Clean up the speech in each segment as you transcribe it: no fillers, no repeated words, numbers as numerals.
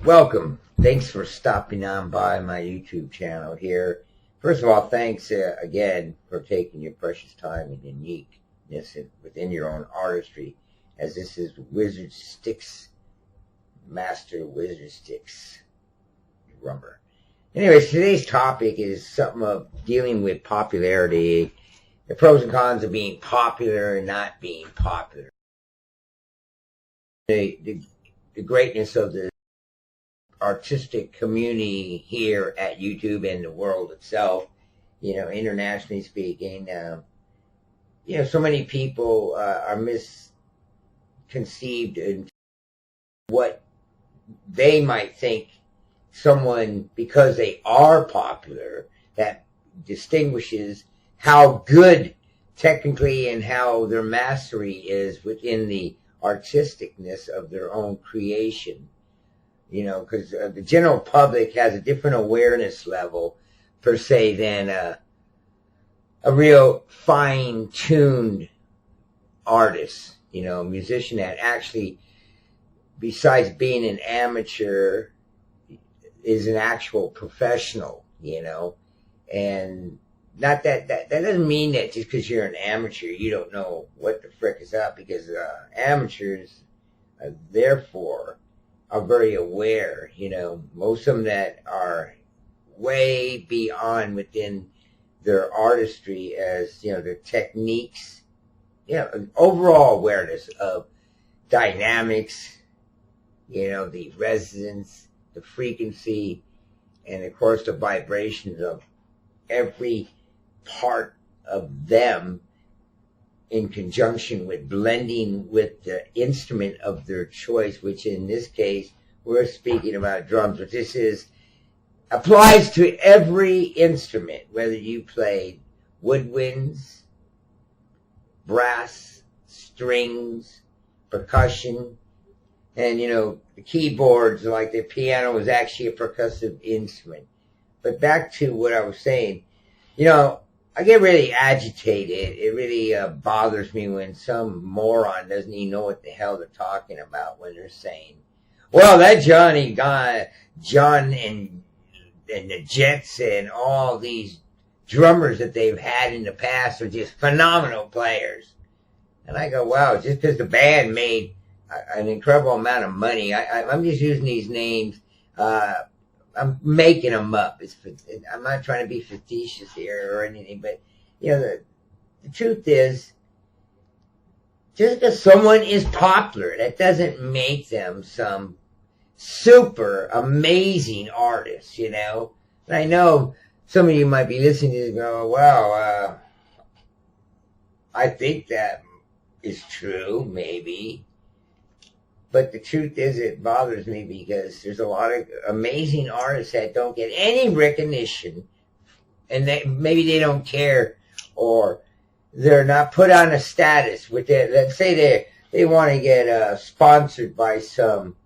Welcome. Thanks for stopping on by my YouTube channel here. First of all, thanks again for taking your precious time and uniqueness within your own artistry, as this is Wizard Sticks, Master Wizard Sticks drummer. Anyways, today's topic is something of dealing with popularity, the pros and cons of being popular and not being popular. The greatness of the artistic community here at YouTube and the world itself, internationally speaking, so many people are misconceived in what they might think someone, because they are popular, that distinguishes how good technically and how their mastery is within the artisticness of their own creation. Because the general public has a different awareness level, per se, than a real fine-tuned artist, musician that actually, besides being an amateur, is an actual professional, and not that doesn't mean that just because you're an amateur, you don't know what the frick is up, because amateurs, therefore, are very aware, most of them that are way beyond within their artistry as, their techniques, an overall awareness of dynamics, the resonance, the frequency, and of course the vibrations of every part of them in conjunction with blending with the instrument of their choice, which in this case, we're speaking about drums, but this applies to every instrument, whether you play woodwinds, brass, strings, percussion, and, the keyboards, like the piano, is actually a percussive instrument. But back to what I was saying, I get really agitated. It really bothers me when some moron doesn't even know what the hell they're talking about when they're saying, well, that John and the Jets and all these drummers that they've had in the past are just phenomenal players. And I go, wow, just because the band made an incredible amount of money, I'm just using these names. I'm making them up. I'm not trying to be facetious here or anything, but, the truth is, just because someone is popular, that doesn't make them some super amazing artist, And I know some of you might be listening to this and go, wow, I think that is true, maybe. But the truth is, it bothers me because there's a lot of amazing artists that don't get any recognition, and maybe they don't care, or they're not put on a status with it. Let's say they want to get sponsored by some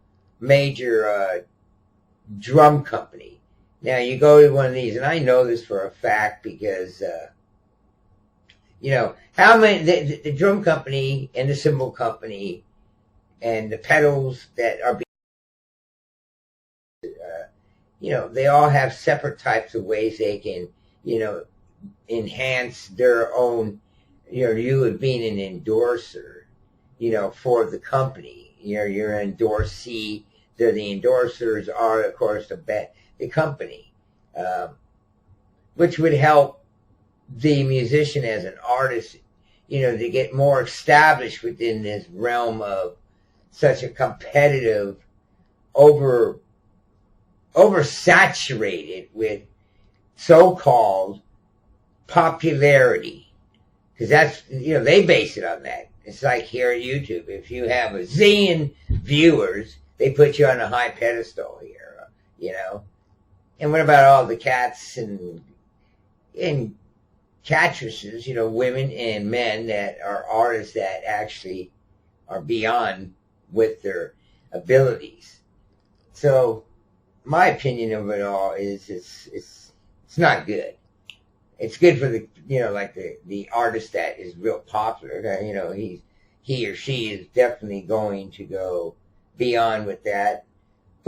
major drum company. Now you go to one of these, and I know this for a fact because how many the drum company and the cymbal company and the pedals that are they all have separate types of ways they can, enhance their own, you being an endorser, for the company. You're an endorsee. The endorsers are, of course, the company, which would help the musician as an artist, to get more established within this realm of such a competitive, oversaturated with so-called popularity. Because that's, they base it on that. It's like here at YouTube. If you have a zillion viewers, they put you on a high pedestal here, And what about all the cats and catresses, women and men that are artists that actually are beyond with their abilities? So my opinion of it all is it's not good. It's good for the like the artist that is real popular. He or she is definitely going to go beyond with that.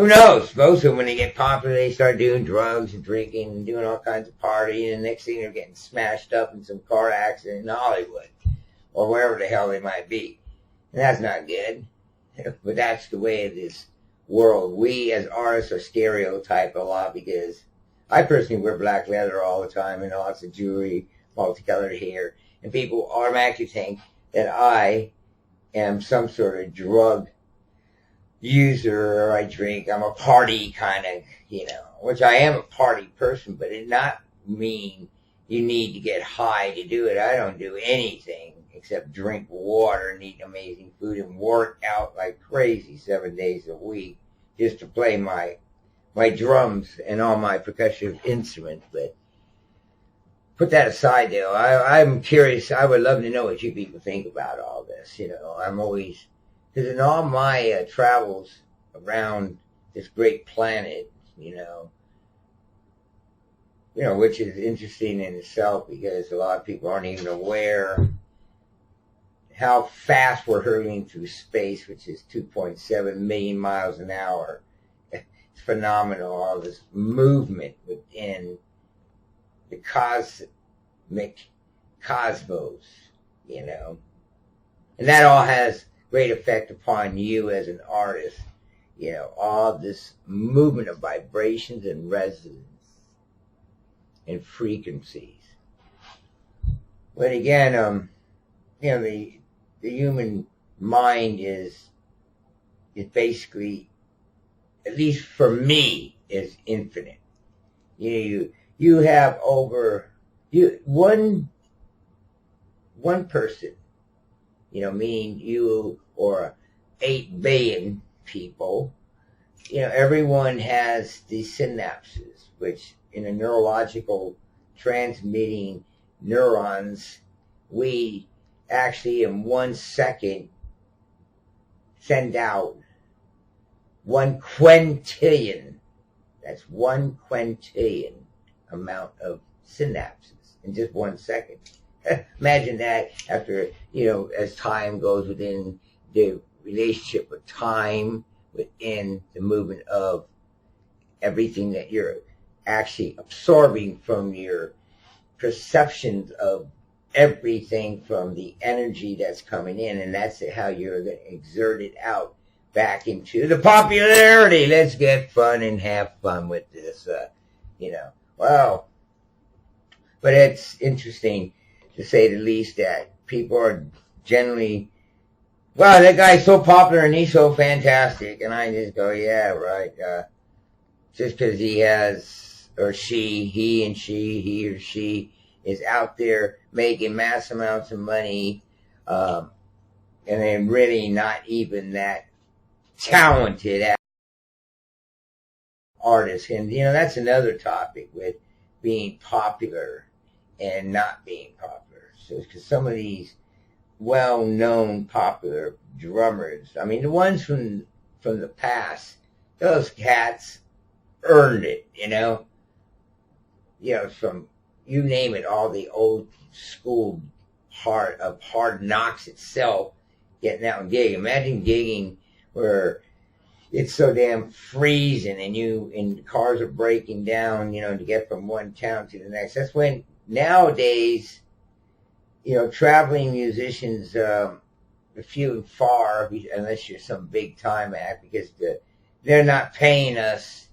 who knows? Most of them, when they get popular, they start doing drugs and drinking and doing all kinds of partying, and the next thing they're getting smashed up in some car accident in Hollywood or wherever the hell they might be. And that's not good. But that's the way of this world. We as artists are stereotyped a lot because I personally wear black leather all the time and lots of jewelry, multicolored hair, and people automatically think that I am some sort of drug user, or I drink, I'm a party kind of, which I am a party person, but it not mean you need to get high to do it. I don't do anything except drink water and eat amazing food and work out like crazy 7 days a week just to play my drums and all my percussion instruments. But put that aside, though. I'm curious. I would love to know what you people think about all this. I'm always, because in all my travels around this great planet, which is interesting in itself because a lot of people aren't even aware how fast we're hurtling through space, which is 2.7 million miles an hour. It's phenomenal, all this movement within the cosmic cosmos, And that all has great effect upon you as an artist. All this movement of vibrations and resonance and frequencies. But again, the human mind is basically, at least for me, is infinite. You have over one person, meaning you or 8 billion people, everyone has these synapses, which in a neurological transmitting neurons, we actually in 1 second send out 1 quintillion. That's 1 quintillion amount of synapses in just 1 second. Imagine that after, as time goes within the relationship with time, within the movement of everything that you're actually absorbing from your perceptions of everything from the energy that's coming in, and that's how you're going to exert it out back into the popularity. Let's get fun and have fun with this, Wow. But it's interesting, to say the least, that people are generally, wow, that guy's so popular and he's so fantastic. And I just go, yeah, right. Just because he has, or she, he and she, he or she is out there making mass amounts of money, and then really not even that talented artists. And, that's another topic with being popular and not being popular. So, because some of these well-known popular drummers, I mean, the ones from the past, those cats earned it, from, you name it, all the old school hard knocks itself, getting out and gigging. Imagine gigging where it's so damn freezing and the cars are breaking down, to get from one town to the next. That's when nowadays, traveling musicians, few and far, unless you're some big time act, because they're not paying us,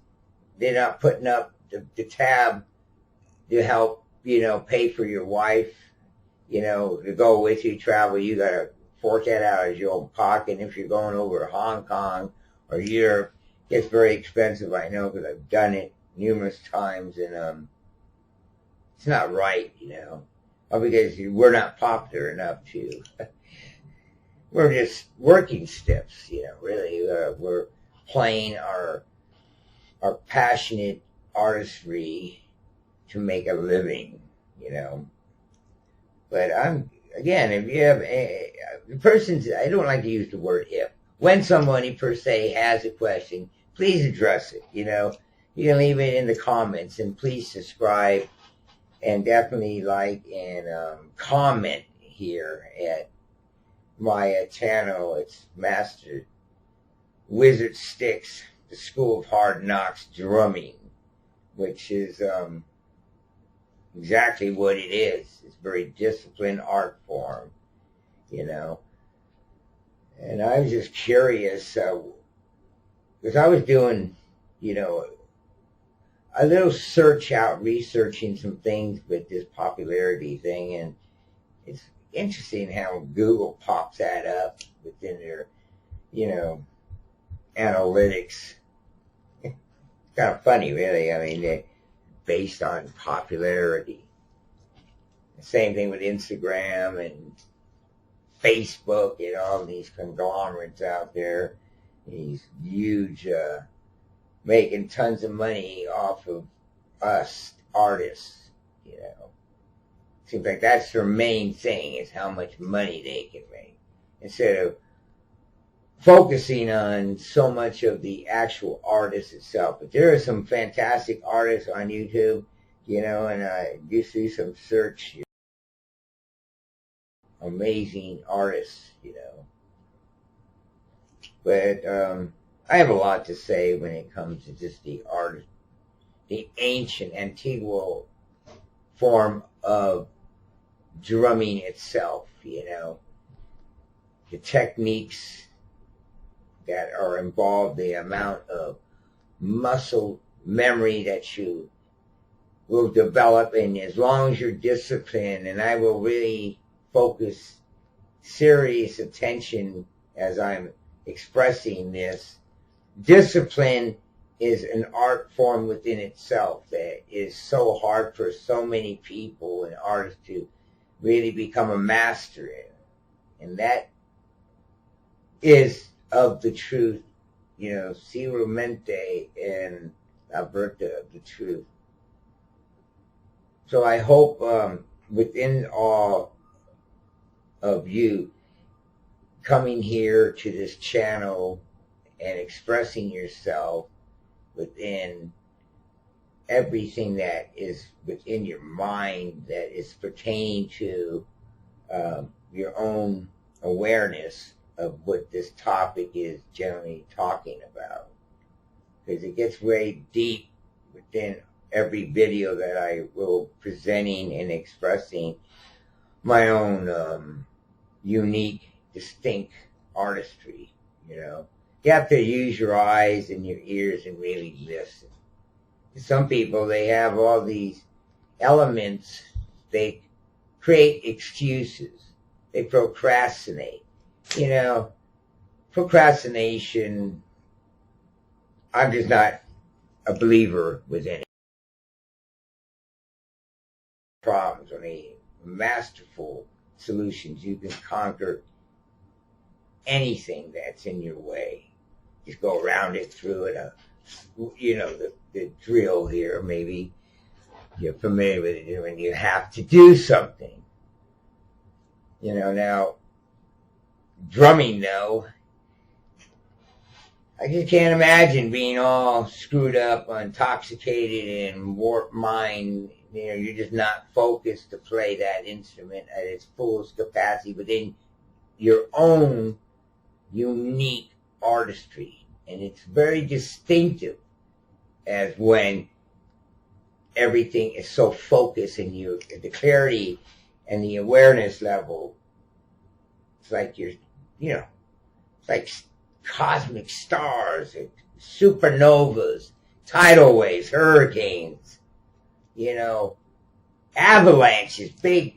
they're not putting up the tab to help, pay for your wife, to go with you travel. You got to fork that out as your own pocket. And if you're going over to Hong Kong or Europe, it's very expensive, I know, because I've done it numerous times, and it's not right, because we're not popular enough to. We're just working stiffs, really. We're playing our passionate artistry to make a living, But again, if you have the person's, I don't like to use the word if. When somebody per se has a question, please address it, You can leave it in the comments, and please subscribe and definitely like and comment here at my channel. It's Master Wizard Sticks the School of Hard Knocks drumming, which is exactly what it is. It's a very disciplined art form, you know. And I was just curious, because I was doing, you know, a little search out, researching some things with this popularity thing, and it's interesting how Google pops that up within their, you know, analytics. It's kind of funny, really. I mean, they're based on popularity. The same thing with Instagram and Facebook and all these conglomerates out there. These huge, making tons of money off of us artists, you know. Seems like that's their main thing, is how much money they can make, instead of focusing on so much of the actual artist itself. But there are some fantastic artists on YouTube, you know, and I do see some search, you know, amazing artists, you know. But I have a lot to say when it comes to just the art, the ancient, antigual form of drumming itself, you know. The techniques that are involved, the amount of muscle memory that you will develop, and as long as you're disciplined, and I will really focus serious attention as I'm expressing this, discipline is an art form within itself that is so hard for so many people and artists to really become a master in. And that is of the truth, you know, CRESCENDO and Alberta of the truth. So I hope within all of you coming here to this channel and expressing yourself within everything that is within your mind that is pertaining to your own awareness of what this topic is generally talking about. Because it gets very deep within every video that I will presenting and expressing my own unique, distinct artistry, you know. You have to use your eyes and your ears and really listen. Some people, they have all these elements, they create excuses, they procrastinate. You know, procrastination, I'm just not a believer with any problems, only masterful solutions. You can conquer anything that's in your way. Just go around it, through it. You know, the drill here, maybe you're familiar with it when you have to do something. You know, now, drumming though, I just can't imagine being all screwed up, intoxicated, and warped mind. You know, you're just not focused to play that instrument at its fullest capacity within your own unique artistry. And it's very distinctive as when everything is so focused and the clarity and the awareness level, it's like you're, you know, it's like cosmic stars, supernovas, tidal waves, hurricanes, you know, avalanches, big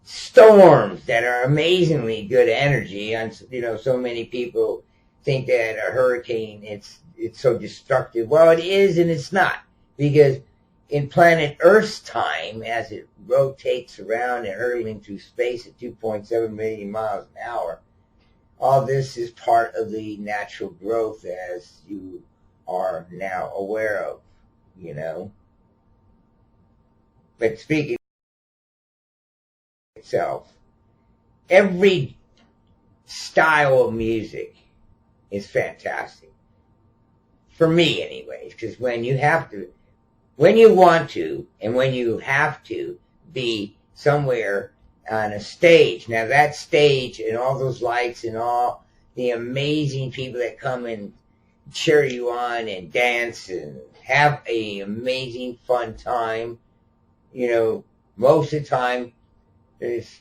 storms that are amazingly good energy. And, you know, so many people think that a hurricane, it's so destructive. Well, it is and it's not, because in planet Earth's time, as it rotates around and hurtling through space at 2.7 million miles an hour, all this is part of the natural growth, as you are now aware of, you know. But speaking of itself, every style of music is fantastic. For me, anyways, because when you have to, when you want to, and when you have to be somewhere on a stage, now that stage and all those lights and all the amazing people that come and cheer you on and dance and have an amazing fun time. You know, most of the time there's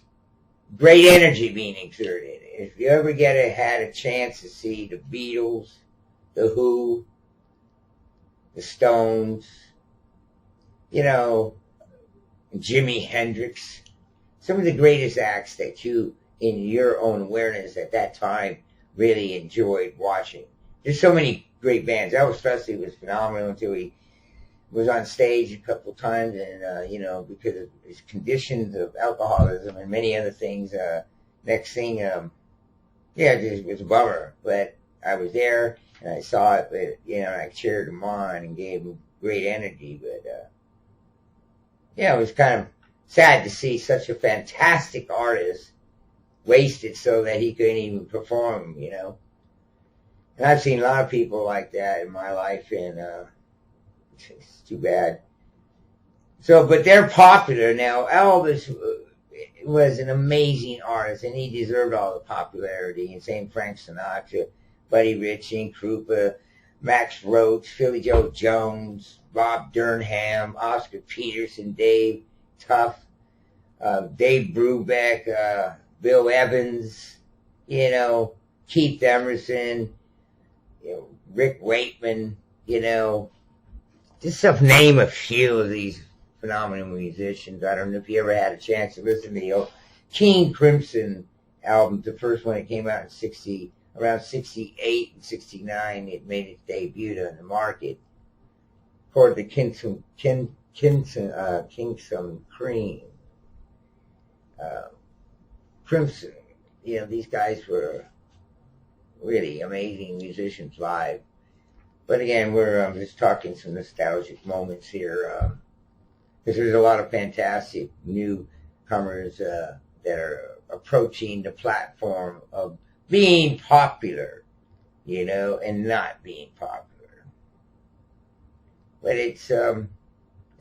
great energy being exerted. If you ever had a chance to see the Beatles, the Who, the Stones, you know, Jimi Hendrix, some of the greatest acts that you, in your own awareness at that time, really enjoyed watching. There's so many great bands. Elvis Presley was phenomenal until he was on stage a couple times, and you know, because of his conditions of alcoholism and many other things. Next thing, yeah, it was a bummer. But I was there and I saw it. But you know, I cheered him on and gave him great energy. But yeah, it was kind of sad to see such a fantastic artist wasted so that he couldn't even perform. You know, and I've seen a lot of people like that in my life, and it's too bad. So, but they're popular now. Elvis was an amazing artist, and he deserved all the popularity. And same Frank Sinatra, Buddy Rich, Gene Krupa, Max Roach, Philly Joe Jones, Bob Durham, Oscar Peterson, Dave Tuff, Dave Brubeck, Bill Evans, you know, Keith Emerson, you know, Rick Wakeman, you know, just to name a few of these phenomenal musicians. I don't know if you ever had a chance to listen to the King Crimson album, the first one that came out in around 68 and 69. It made its debut on the market for the Kingston Cream. Crimson, you know, these guys were really amazing musicians live. But again, we're just talking some nostalgic moments here, because there's a lot of fantastic newcomers that are approaching the platform of being popular, you know, and not being popular. But it's, as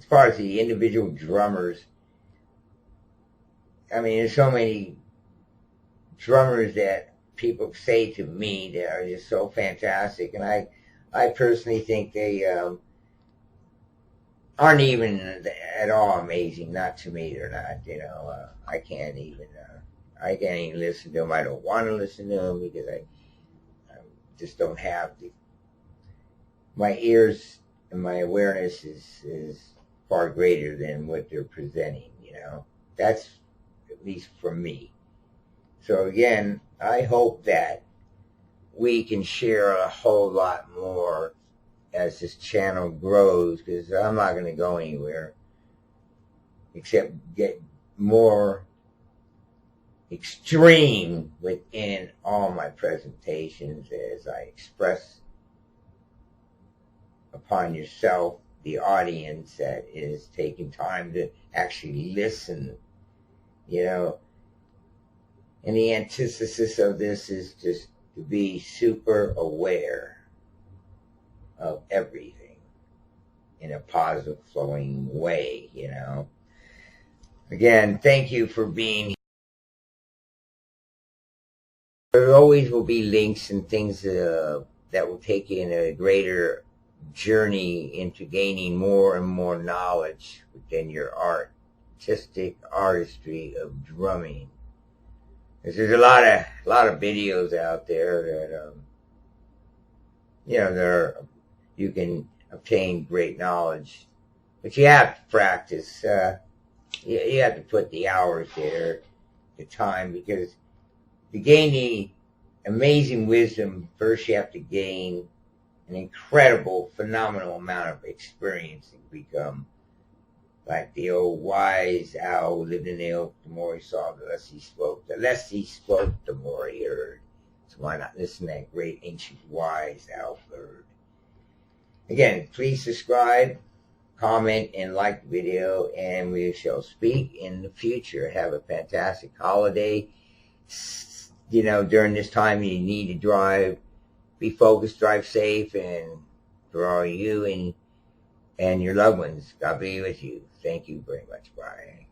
far as the individual drummers, I mean, there's so many drummers that people say to me that are just so fantastic, and I personally think they aren't even at all amazing. Not to me, they're not. You know, I can't even listen to them. I don't want to listen to them because I just don't have my ears, and my awareness is far greater than what they're presenting. You know, that's at least for me. So again, I hope that we can share a whole lot more as this channel grows, because I'm not going to go anywhere except get more extreme within all my presentations as I express upon yourself, the audience that is taking time to actually listen, you know. And the antithesis of this is just to be super aware of everything in a positive flowing way, you know. Again, thank you for being here. There always will be links and things that will take you in a greater journey into gaining more and more knowledge within your artistic artistry of drumming. There's a lot of videos out there that you know, you can obtain great knowledge, but you have to practice. You have to put the hours there, the time, because to gain the amazing wisdom, first you have to gain an incredible, phenomenal amount of experience to become like the old wise owl who lived in the oak. The more he saw, the less he spoke. The less he spoke, the more he heard. So why not listen to that great ancient wise owl bird? Again, please subscribe, comment, and like the video, and we shall speak in the future. Have a fantastic holiday. You know, during this time you need to drive, be focused, drive safe, and for all you and your loved ones, God be with you. Thank you very much. Bye.